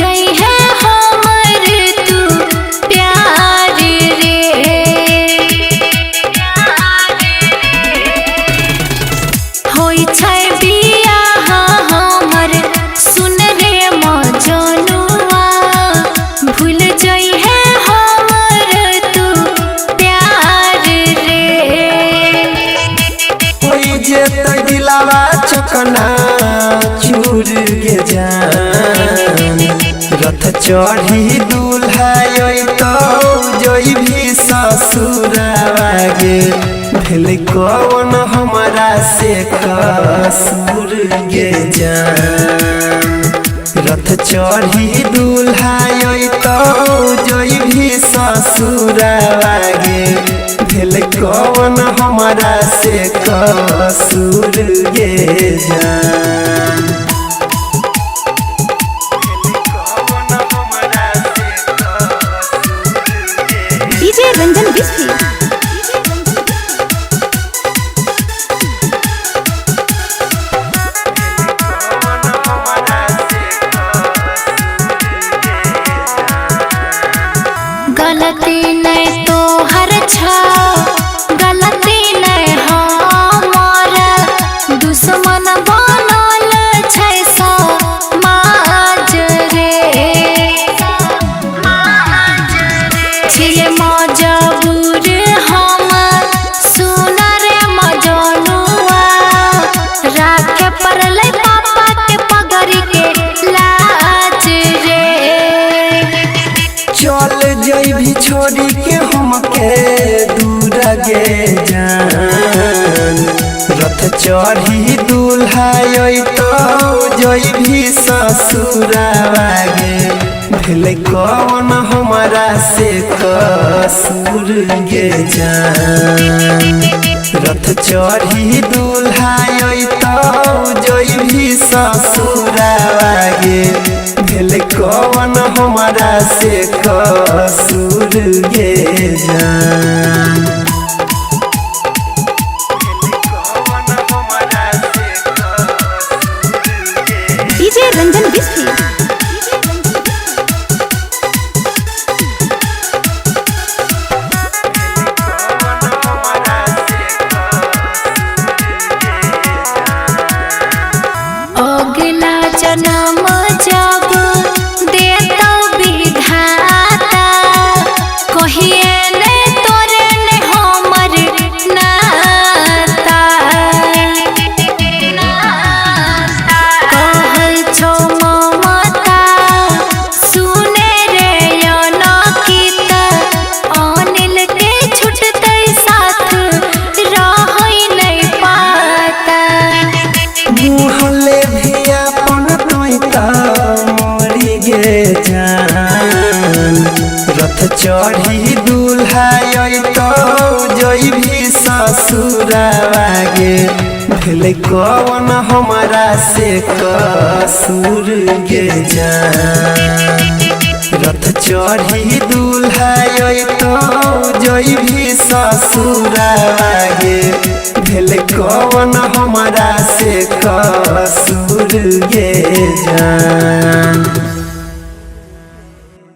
जाई है हमर तू प्यार रे। होई छै बियाह हमर सुन रे मजनुआ, भूल जाई है हमर तू प्यार रे। होई जे त दिलावा चकना चूर गे जान, रथ चढ़ी दूल्हा तो जोई भी ससुरावा गे, भेल कौन हमारा से कसूर गे जान। रथ चढ़ी दूल्हा तो जोई भी ससुरावा गे, भेल कौन हमारा से कसूर गे जान। डीजे रंजन बिस्फी। गलती नहीं तो हर छा, गलती नहीं हमार, दुश्मन बनल छै समाज रे। छिए मजबूर हम सुन रे मजनुआ, राखे पड़ले पापा के पगड़ी के लाज रे। चल जइभी छोड़ी के हमके दूर गे जान, रथ चढ़ी दूल्हा तो जइभी ससुरावा गे, भेल कौन हमारा से कसूर गे जान। रथ चढ़ी दूल्हा तो जइभी ससुरावा गे, भेल कौन हमारा से कसूर गे जान। डीजे रंजन बिस्फी। अगला जन्म जब देता विधाता, कहिए ने तोरे ने हमर नाता। कहल छो ममता सुने रे अनकित, अनिल के छुटतै साथ रहै नहीं पाता। मुहले भी अपन तोइता मोरी गे जान, रथ चढ़ी दूल्हा तो जइभी ससुरावा गे, भेल कौन हमारा से कसूर गे जान। रथ चढ़ी दूल्हा तो जइभी ससुरावा गे, भेल कौन हमारा से कसूर गे जान।